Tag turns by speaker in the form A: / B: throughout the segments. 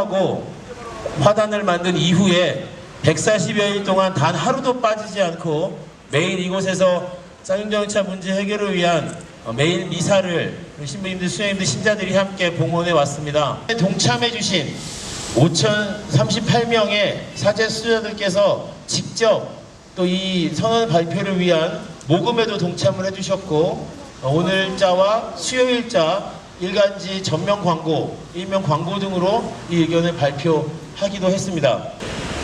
A: 수리하고 화단을 만든 이후에 140여일 동안 단 하루도 빠지지 않고 매일 이곳에서 쌍용자동차 문제 해결을 위한 매일 미사를 신부님들, 수녀님들, 신자들이 함께 봉헌해 왔습니다. 동참해 주신 5,038명의 사제 수녀들께서 직접 또 이 선언 발표를 위한 모금에도 동참을 해주셨고, 오늘자와 수요일자 일간지 전면 광고, 일면 광고 등으로 이 의견을 발표하기도 했습니다.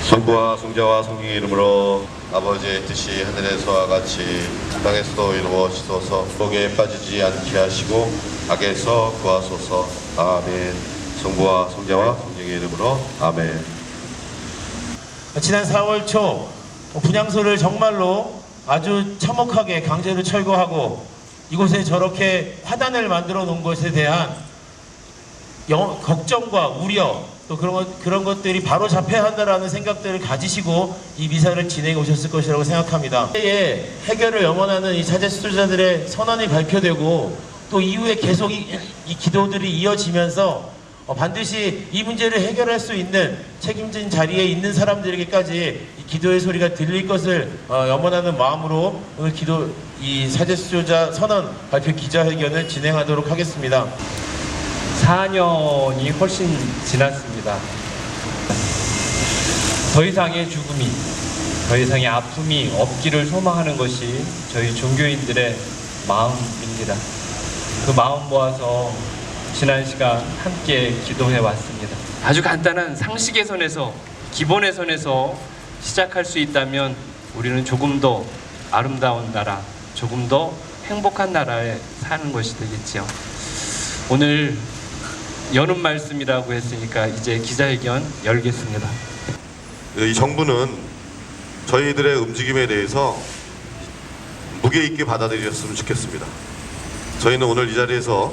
B: 성부와 성자와 성령의 이름으로 아버지의 뜻이 하늘에서와 같이 땅에서도 이루어지소서. 복에 빠지지 않게 하시고 악에서 구하소서. 아멘. 성부와 성자와 성령의 이름으로 아멘.
A: 지난 4월 초 분향소를 정말로 아주 참혹하게 강제로 철거하고 이곳에 저렇게 화단을 만들어 놓은 것에 대한 걱정과 우려, 또 그런 것들이 바로 잡혀야 한다라는 생각들을 가지시고 이 미사를 진행해 오셨을 것이라고 생각합니다. 해결을 염원하는 이 사제 수도자들의 선언이 발표되고 또 이후에 계속 이 기도들이 이어지면서 반드시 이 문제를 해결할 수 있는 책임진 자리에 있는 사람들에게까지 이 기도의 소리가 들릴 것을 염원하는 마음으로 오늘 이 사제 수도자 선언 발표 기자회견을 진행하도록 하겠습니다.
C: 4년이 훨씬 지났습니다. 더 이상의 죽음이, 더 이상의 아픔이 없기를 소망하는 것이 저희 종교인들의 마음입니다. 그 마음 모아서 지난 시간 함께 기도해 왔습니다. 아주 간단한 상식의 선에서, 기본의 선에서 시작할 수 있다면 우리는 조금 더 아름다운 나라, 조금 더 행복한 나라에 사는 것이 되겠지요. 오늘 여는 말씀이라고 했으니까 이제 기자회견 열겠습니다.
B: 이 정부는 저희들의 움직임에 대해서 무게 있게 받아들였으면 좋겠습니다. 저희는 오늘 이 자리에서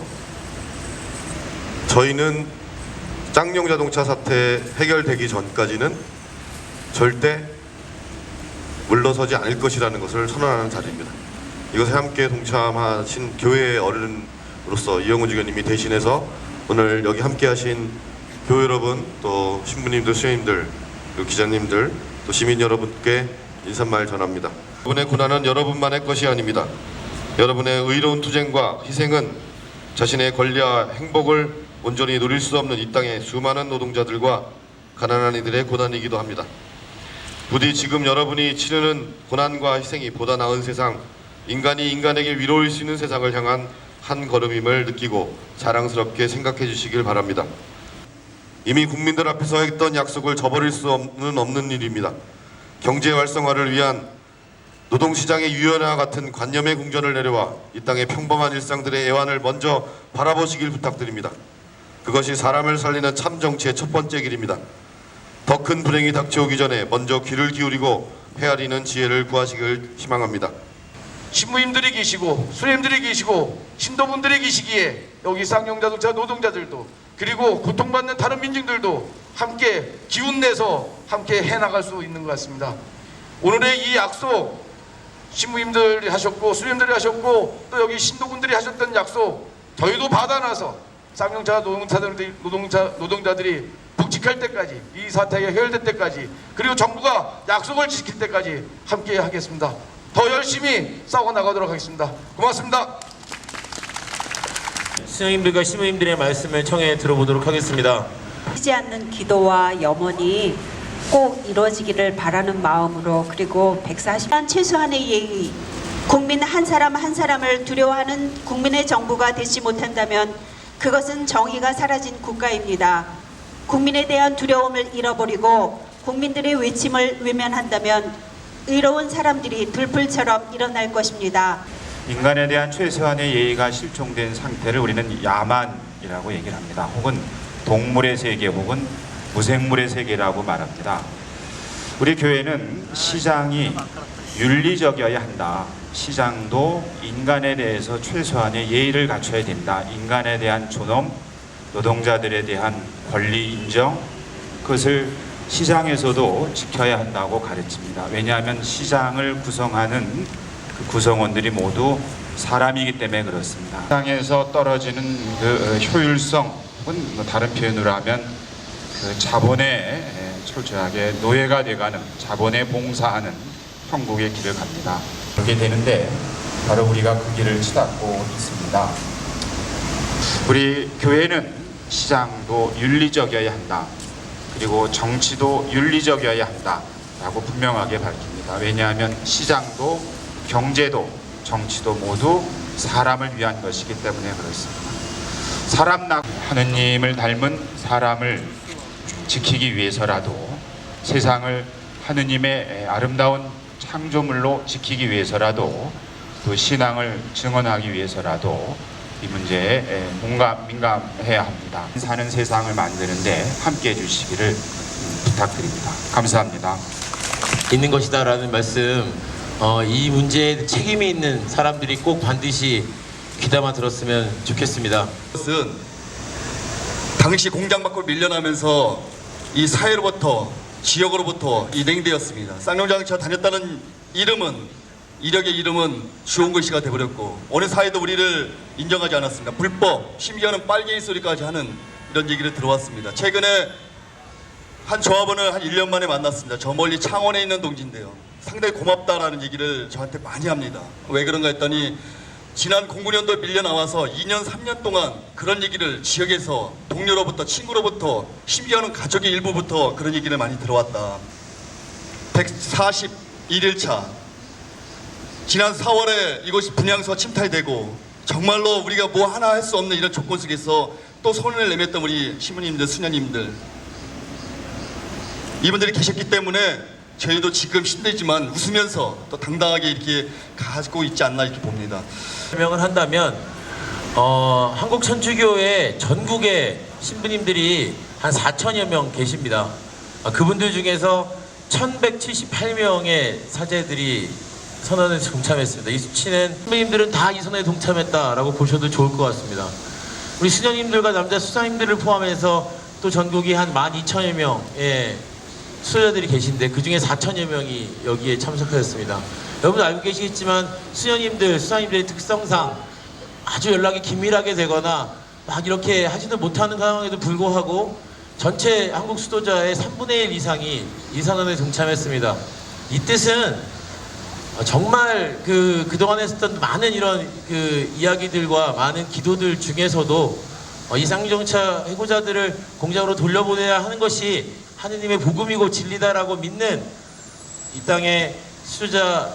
B: 저희는 쌍용자동차 사태 해결되기 전까지는 절대 물러서지 않을 것이라는 것을 선언하는 자리입니다. 이것에 함께 동참하신 교회의 어른으로서 이영훈 주교님이 대신해서 오늘 여기 함께 하신 교회 여러분, 또 신부님들, 수녀님들, 그리고 기자님들, 또 시민 여러분께 인사말 전합니다. 여러분의 고난은 여러분만의 것이 아닙니다. 여러분의 의로운 투쟁과 희생은 자신의 권리와 행복을 온전히 누릴 수 없는 이 땅의 수많은 노동자들과 가난한 이들의 고난이기도 합니다. 부디 지금 여러분이 치르는 고난과 희생이 보다 나은 세상, 인간이 인간에게 위로일 수 있는 세상을 향한 한 걸음임을 느끼고 자랑스럽게 생각해 주시길 바랍니다. 이미 국민들 앞에서 했던 약속을 저버릴 수 없는 일입니다. 경제 활성화를 위한 노동시장의 유연화 같은 관념의 궁전을 내려와 이 땅의 평범한 일상들의 애환을 먼저 바라보시길 부탁드립니다. 그것이 사람을 살리는 참 정치의 첫 번째 길입니다. 더 큰 불행이 닥쳐오기 전에 먼저 귀를 기울이고 헤아리는 지혜를 구하시길 희망합니다.
D: 신부님들이 계시고 수녀님들이 계시고 신도분들이 계시기에 여기 쌍용자동차 노동자들도, 그리고 고통받는 다른 민중들도 함께 기운내서 함께 해나갈 수 있는 것 같습니다. 오늘의 이 약속, 신부님들이 하셨고 수녀님들이 하셨고 또 여기 신도분들이 하셨던 약속 저희도 받아놔서 쌍용차 노동자들이 묵직할 때까지, 이 사태가 해결될 때까지, 그리고 정부가 약속을 지킬 때까지 함께 하겠습니다. 더 열심히 싸워 나가도록 하겠습니다. 고맙습니다.
A: 수녀님들과 신부님들의 말씀을 청해 들어보도록 하겠습니다.
E: 쉬지 않는 기도와 염원이 꼭 이루어지기를 바라는 마음으로, 그리고 140년 최소한의 예의, 국민 한 사람 한 사람을 두려워하는 국민의 정부가 되지 못한다면 그것은 정의가 사라진 국가입니다. 국민에 대한 두려움을 잃어버리고 국민들의 외침을 외면한다면 의로운 사람들이 들풀처럼 일어날 것입니다.
F: 인간에 대한 최소한의 예의가 실종된 상태를 우리는 야만이라고 얘기를 합니다. 혹은 동물의 세계 혹은 무생물의 세계라고 말합니다. 우리 교회는 시장이 윤리적이어야 한다. 시장도 인간에 대해서 최소한의 예의를 갖춰야 된다. 인간에 대한 존엄, 노동자들에 대한 권리 인정, 그것을 시장에서도 지켜야 한다고 가르칩니다. 왜냐하면 시장을 구성하는 그 구성원들이 모두 사람이기 때문에 그렇습니다. 시장에서 떨어지는 그 효율성, 혹은 다른 표현으로 하면 그 자본에 철저하게 노예가 돼가는 자본에 봉사하는 천국의 길을 갑니다. 그렇게 되는데 바로 우리가 그 길을 치닫고 있습니다. 우리 교회는 시장도 윤리적이어야 한다. 그리고 정치도 윤리적이어야 한다라고 분명하게 밝힙니다. 왜냐하면 시장도 경제도 정치도 모두 사람을 위한 것이기 때문에 그렇습니다. 하느님을 닮은 사람을 지키기 위해서라도, 세상을 하느님의 아름다운 창조물로 지키기 위해서라도, 또 신앙을 증언하기 위해서라도 이 문제에 민감해야 합니다. 사는 세상을 만드는데 함께해 주시기를 부탁드립니다. 감사합니다.
A: 있는 것이다라는 말씀, 이 문제에 책임이 있는 사람들이 꼭 반드시 귀담아 들었으면 좋겠습니다.
G: 것은 당시 공장 밖으로 밀려나면서 이 사회로부터, 지역으로부터 이 냉대였습니다. 쌍용장차 다녔다는 이력의 이름은 주홍글씨가 돼버렸고, 어느 사회도 우리를 인정하지 않았습니다. 불법, 심지어는 빨갱이 소리까지 하는 이런 얘기를 들어왔습니다. 최근에 한 조합원을 한 1년 만에 만났습니다. 저 멀리 창원에 있는 동지인데요. 상당히 고맙다라는 얘기를 저한테 많이 합니다. 왜 그런가 했더니 지난 공군연도에 밀려 나와서 2년 3년 동안 그런 얘기를 지역에서 동료로부터, 친구로부터, 심지어는 가족의 일부부터 그런 얘기를 많이 들어왔다. 141일차 지난 4월에 이곳이 분향소가 침탈되고 정말로 우리가 뭐 하나 할 수 없는 이런 조건 속에서 또 손을 내밀었던 우리 시부님들, 수녀님들, 이분들이 계셨기 때문에 저희도 지금 힘들지만 웃으면서 또 당당하게 이렇게 가지고 있지 않나 이렇게 봅니다.
A: 설명을 한다면 한국 천주교의 전국에 신부님들이 한 4천여 명 계십니다. 그분들 중에서 1178명의 사제들이 선언에 동참했습니다. 이 수치는 신부님들은 다 이 선언에 동참했다라고 보셔도 좋을 것 같습니다. 우리 수녀님들과 남자 수사님들을 포함해서 또 전국이 한 12,000여 명의 수녀들이 계신데 그 중에 4천여 명이 여기에 참석하셨습니다. 여러분 알고 계시겠지만 수녀님들, 수사님들의 특성상 아주 연락이 긴밀하게 되거나 막 이렇게 하지도 못하는 상황에도 불구하고 전체 한국 수도자의 3분의 1 이상이 이 선언에 동참했습니다. 이 뜻은 정말 그동안 했었던 많은 이런 이야기들과 많은 기도들 중에서도 이 쌍용차 해고자들을 공장으로 돌려보내야 하는 것이 하느님의 복음이고 진리다라고 믿는 이 땅의 수자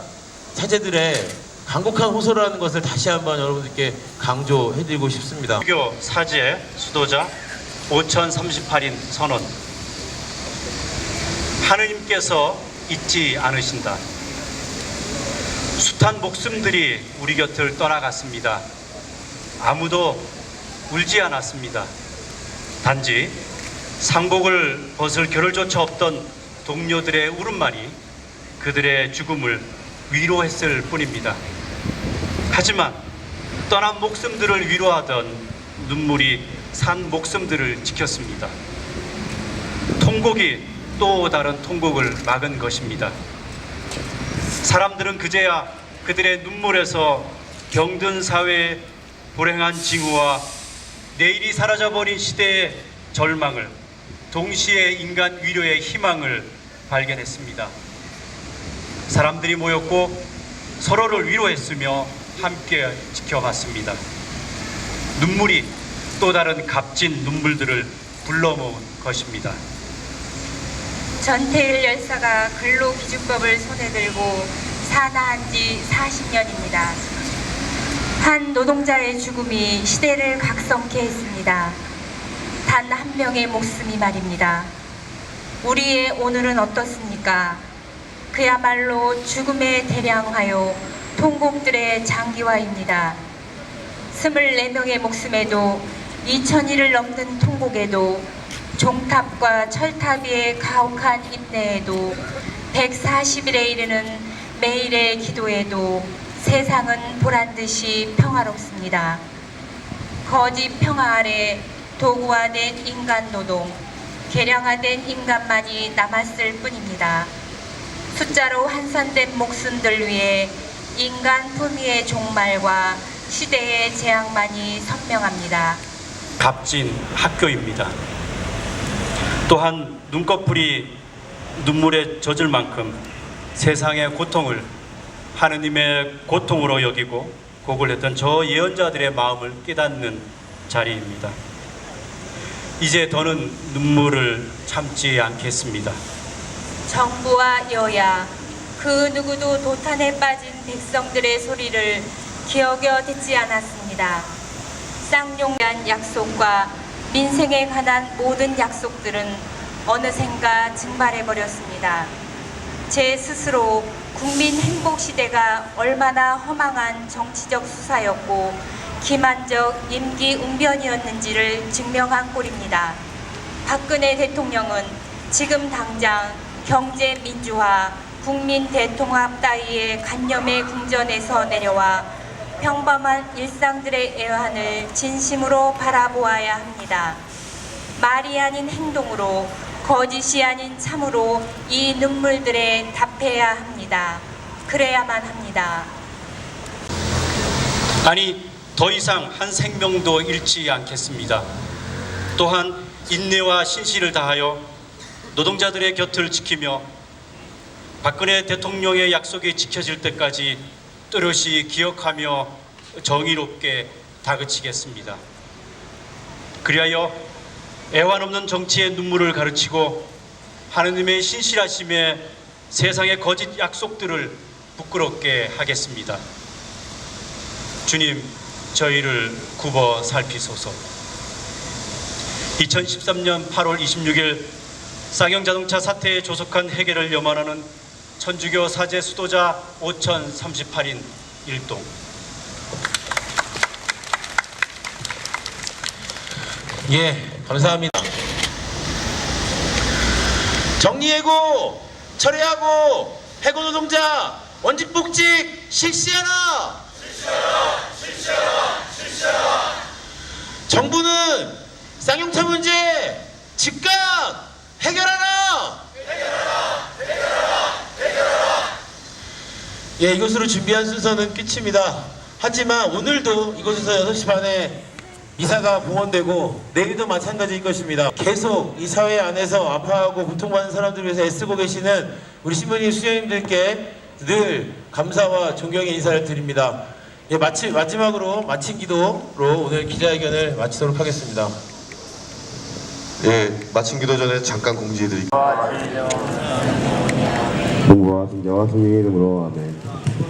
A: 사제들의 간곡한 호소라는 것을 다시 한번 여러분들께 강조해드리고 싶습니다.
H: 수교 사제 수도자 5038인 선언. 하느님께서 잊지 않으신다. 숱한 목숨들이 우리 곁을 떠나갔습니다. 아무도 울지 않았습니다. 단지 상복을 벗을 겨를조차 없던 동료들의 울음만이 그들의 죽음을 위로했을 뿐입니다. 하지만 떠난 목숨들을 위로하던 눈물이 산 목숨들을 지켰습니다. 통곡이 또 다른 통곡을 막은 것입니다. 사람들은 그제야 그들의 눈물에서 병든 사회의 불행한 징후와 내일이 사라져버린 시대의 절망을, 동시에 인간 위로의 희망을 발견했습니다. 사람들이 모였고 서로를 위로했으며 함께 지켜봤습니다. 눈물이 또 다른 값진 눈물들을 불러 모은 것입니다.
I: 전태일 열사가 근로기준법을 손에 들고 산화한 지 40년입니다. 한 노동자의 죽음이 시대를 각성케 했습니다. 단 한 명의 목숨이 말입니다. 우리의 오늘은 어떻습니까? 그야말로 죽음의 대량화요, 통곡들의 장기화입니다. 24명의 목숨에도 2000일을 넘는 통곡에도 종탑과 철탑의 가혹한 인내에도 140일에 이르는 매일의 기도에도 세상은 보란듯이 평화롭습니다. 거짓 평화 아래 도구화된 인간 노동, 계량화된 인간만이 남았을 뿐입니다. 숫자로 환산된 목숨들 위해 인간 품위의 종말과 시대의 재앙만이 선명합니다.
H: 값진 학교입니다. 또한 눈꺼풀이 눈물에 젖을 만큼 세상의 고통을 하느님의 고통으로 여기고 고글했던 저 예언자들의 마음을 깨닫는 자리입니다. 이제 더는 눈물을 참지 않겠습니다.
I: 정부와 여야 그 누구도 도탄에 빠진 백성들의 소리를 기어겨 듣지 않았습니다. 쌍용간 약속과 민생에 관한 모든 약속들은 어느샌가 증발해버렸습니다. 제 스스로 국민 행복 시대가 얼마나 허망한 정치적 수사였고 기만적 임기 웅변이었는지를 증명한 꼴입니다. 박근혜 대통령은 지금 당장 경제 민주화, 국민 대통합 따위의 관념의 궁전에서 내려와 평범한 일상들의 애환을 진심으로 바라보아야 합니다. 말이 아닌 행동으로, 거짓이 아닌 참으로 이 눈물들에 답해야 합니다. 그래야만 합니다.
H: 아니, 더 이상 한 생명도 잃지 않겠습니다. 또한 인내와 신실을 다하여 노동자들의 곁을 지키며 박근혜 대통령의 약속이 지켜질 때까지 또렷이 기억하며 정의롭게 다그치겠습니다. 그리하여 애환 없는 정치의 눈물을 가르치고 하느님의 신실하심에 세상의 거짓 약속들을 부끄럽게 하겠습니다. 주님, 저희를 굽어 살피소서. 2013년 8월 26일 쌍용자동차 사태에 조속한 해결을 염원하는 천주교 사제 수도자 5038인 일동.
A: 예, 감사합니다. 정리해고, 철회하고, 해고 노동자, 원직 복직 실시하라! 실시하라! 정부는 쌍용차 문제 즉각 해결하라! 예, 이것으로 준비한 순서는 끝입니다. 하지만 오늘도 이곳에서 6시 반에 미사가 봉헌되고 내일도 마찬가지일 것입니다. 계속 이 사회 안에서 아파하고 고통받는 사람들을 위해서 애쓰고 계시는 우리 신부님, 수녀님들께 늘 감사와 존경의 인사를 드립니다. 예, 마지막으로 마친 기도로 오늘 기자회견을 마치도록 하겠습니다.
B: 예, 마친 기도 전에 잠깐 공지해드릴게요. 공부와 승자와 승리의 이름으로 아멘.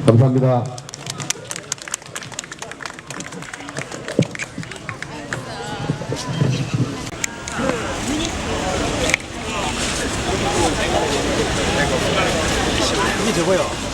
B: 감사합니다.
J: 이게 저거요.